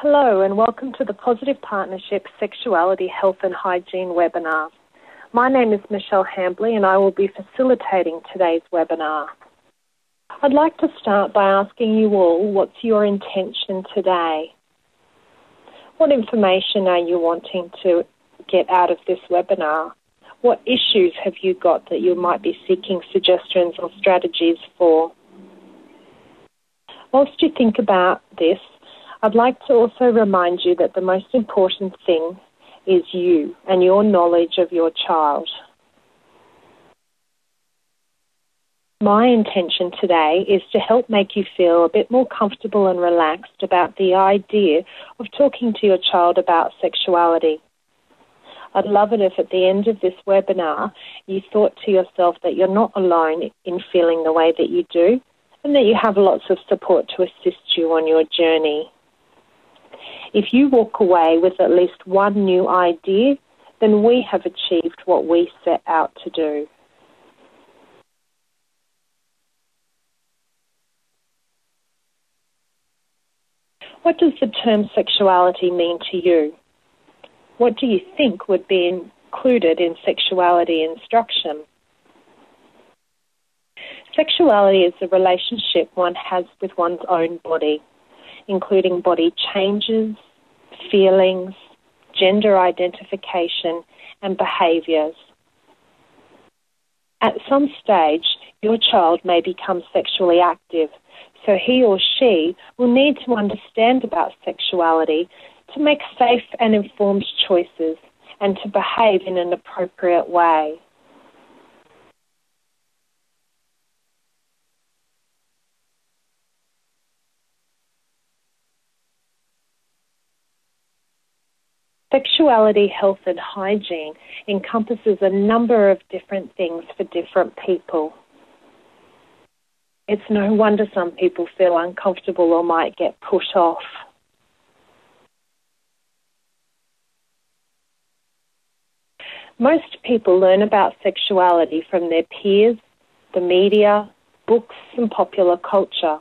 Hello and welcome to the Positive Partnership Sexuality, Health and Hygiene webinar. My name is Michelle Hambley and I will be facilitating today's webinar. I'd like to start by asking you all, what's your intention today? What information are you wanting to get out of this webinar? What issues have you got that you might be seeking suggestions or strategies for? Whilst you think about this, I'd like to also remind you that the most important thing is you and your knowledge of your child. My intention today is to help make you feel a bit more comfortable and relaxed about the idea of talking to your child about sexuality. I'd love it if at the end of this webinar you thought to yourself that you're not alone in feeling the way that you do and that you have lots of support to assist you on your journey. If you walk away with at least one new idea, then we have achieved what we set out to do. What does the term sexuality mean to you? What do you think would be included in sexuality instruction? Sexuality is the relationship one has with one's own body, including body changes, feelings, gender identification, and behaviours. At some stage, your child may become sexually active, so he or she will need to understand about sexuality to make safe and informed choices and to behave in an appropriate way. Sexuality, health and hygiene encompasses a number of different things for different people. It's no wonder some people feel uncomfortable or might get put off. Most people learn about sexuality from their peers, the media, books and popular culture.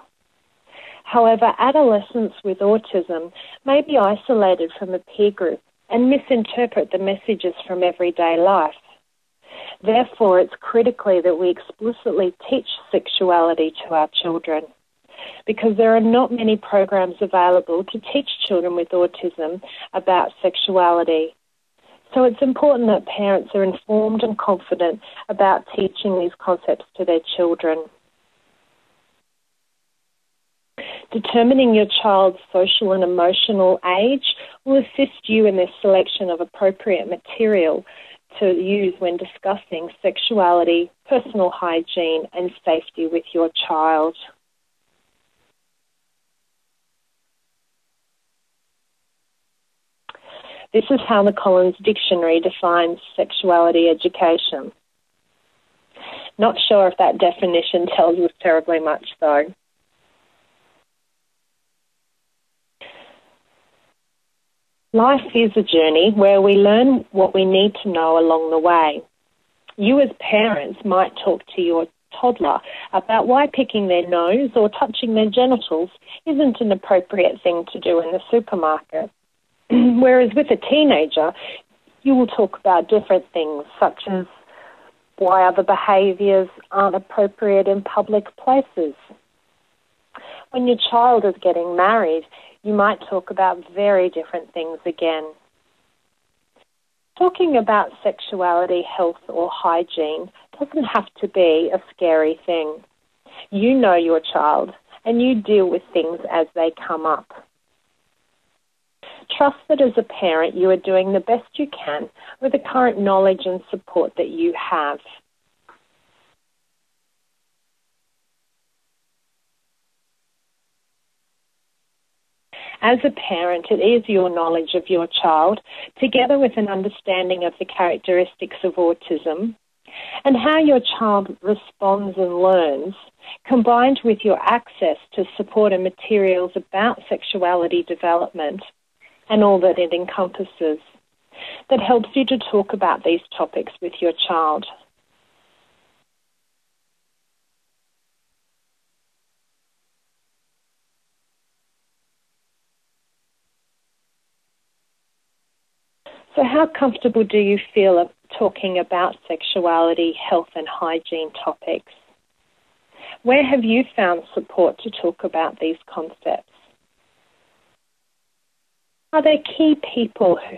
However, adolescents with autism may be isolated from a peer group and misinterpret the messages from everyday life. Therefore, it's critical that we explicitly teach sexuality to our children, because there are not many programs available to teach children with autism about sexuality. So it's important that parents are informed and confident about teaching these concepts to their children. Determining your child's social and emotional age will assist you in the selection of appropriate material to use when discussing sexuality, personal hygiene, and safety with your child. This is how the Collins Dictionary defines sexuality education. Not sure if that definition tells us terribly much, though. Life is a journey where we learn what we need to know along the way. You as parents might talk to your toddler about why picking their nose or touching their genitals isn't an appropriate thing to do in the supermarket. Whereas with a teenager, you will talk about different things, such as why other behaviours aren't appropriate in public places. When your child is getting married, you might talk about very different things again. Talking about sexuality, health or hygiene doesn't have to be a scary thing. You know your child and you deal with things as they come up. Trust that as a parent you are doing the best you can with the current knowledge and support that you have. As a parent, it is your knowledge of your child, together with an understanding of the characteristics of autism and how your child responds and learns, combined with your access to support and materials about sexuality development and all that it encompasses, that helps you to talk about these topics with your child. So how comfortable do you feel talking about sexuality, health and hygiene topics? Where have you found support to talk about these concepts? Are there key people who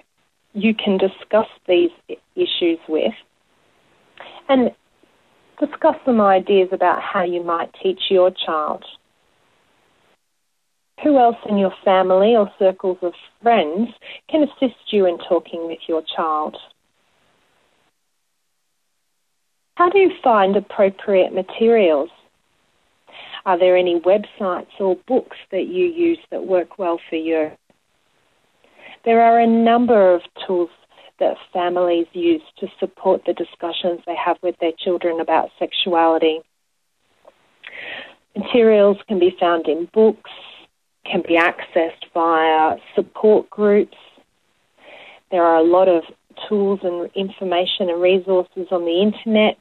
you can discuss these issues with? And discuss some ideas about how you might teach your child. Who else in your family or circles of friends can assist you in talking with your child? How do you find appropriate materials? Are there any websites or books that you use that work well for you? There are a number of tools that families use to support the discussions they have with their children about sexuality. Materials can be found in books, can be accessed via support groups. There are a lot of tools and information and resources on the internet,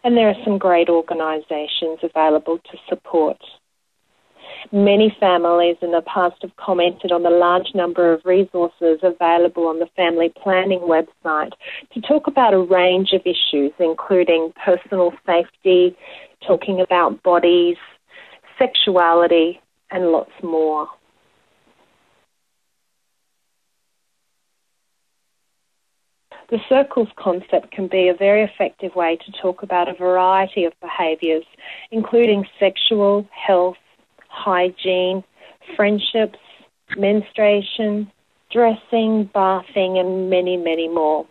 and there are some great organisations available to support. Many families in the past have commented on the large number of resources available on the family planning website to talk about a range of issues, including personal safety, talking about bodies, sexuality, and lots more. The circles concept can be a very effective way to talk about a variety of behaviours, including sexual, health, hygiene, friendships, menstruation, dressing, bathing, and many, many more.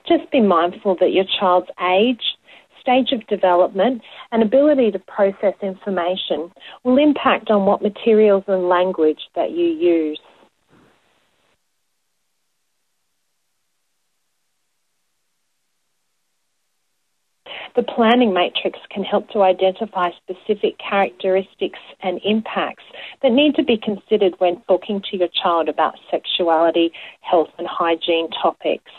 Just be mindful that your child's age, stage of development, and ability to process information will impact on what materials and language that you use. The planning matrix can help to identify specific characteristics and impacts that need to be considered when talking to your child about sexuality, health and hygiene topics.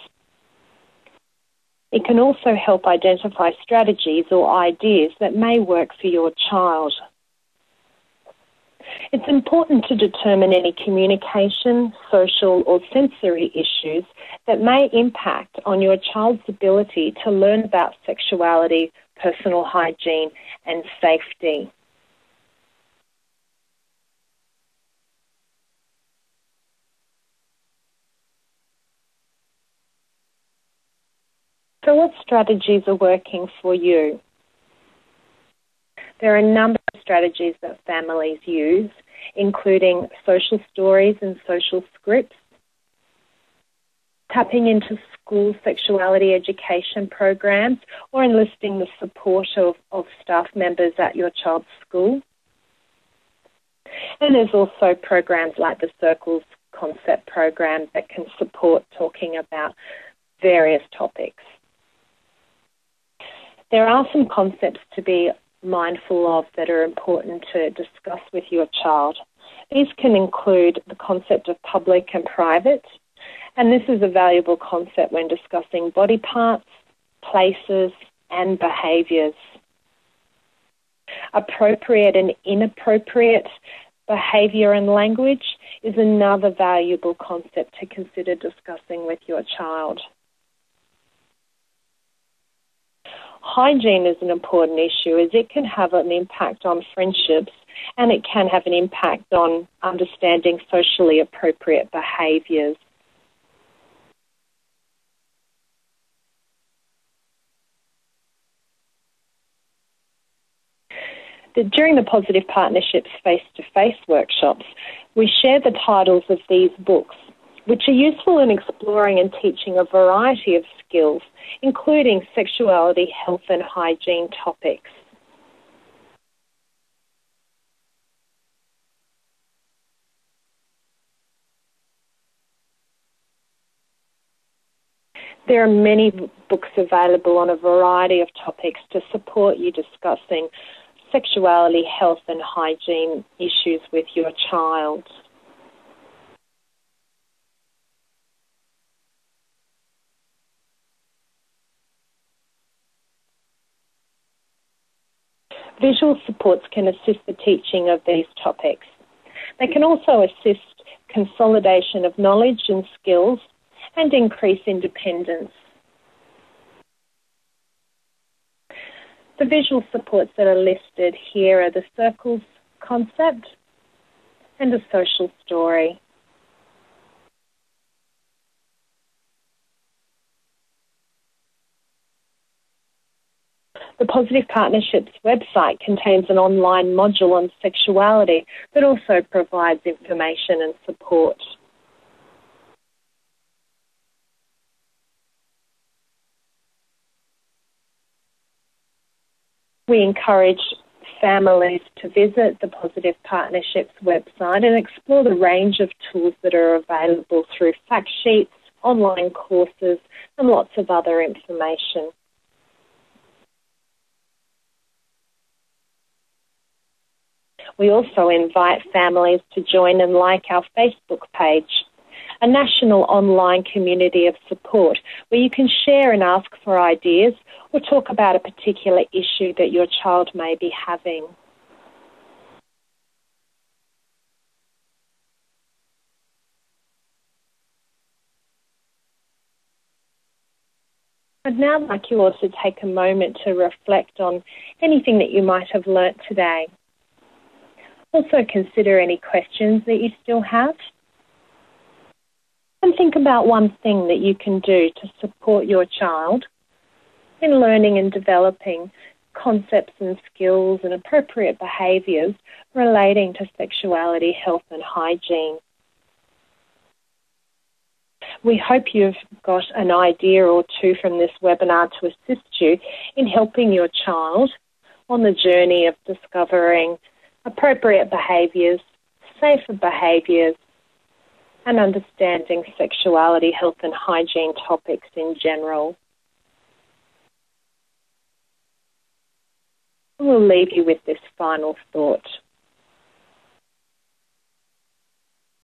It can also help identify strategies or ideas that may work for your child. It's important to determine any communication, social or sensory issues that may impact on your child's ability to learn about sexuality, personal hygiene and safety. So what strategies are working for you? There are a number of strategies that families use, including social stories and social scripts, tapping into school sexuality education programs or enlisting the support of staff members at your child's school. And there's also programs like the Circles Concept program that can support talking about various topics. There are some concepts to be mindful of that are important to discuss with your child. These can include the concept of public and private, and this is a valuable concept when discussing body parts, places, and behaviours. Appropriate and inappropriate behaviour and language is another valuable concept to consider discussing with your child. Hygiene is an important issue as it can have an impact on friendships and it can have an impact on understanding socially appropriate behaviours. During the Positive Partnerships face-to-face workshops, we share the titles of these books, which are useful in exploring and teaching a variety of skills, including sexuality, health and hygiene topics. There are many books available on a variety of topics to support you discussing sexuality, health and hygiene issues with your child. Visual supports can assist the teaching of these topics. They can also assist consolidation of knowledge and skills and increase independence. The visual supports that are listed here are the circles concept and a social story. The Positive Partnerships website contains an online module on sexuality that also provides information and support. We encourage families to visit the Positive Partnerships website and explore the range of tools that are available through fact sheets, online courses, and lots of other information. We also invite families to join and like our Facebook page, a national online community of support where you can share and ask for ideas or talk about a particular issue that your child may be having. I'd now like you all to take a moment to reflect on anything that you might have learnt today. Also consider any questions that you still have. And think about one thing that you can do to support your child in learning and developing concepts and skills and appropriate behaviours relating to sexuality, health and hygiene. We hope you've got an idea or two from this webinar to assist you in helping your child on the journey of discovering appropriate behaviours, safer behaviours, and understanding sexuality, health and hygiene topics in general. We'll leave you with this final thought.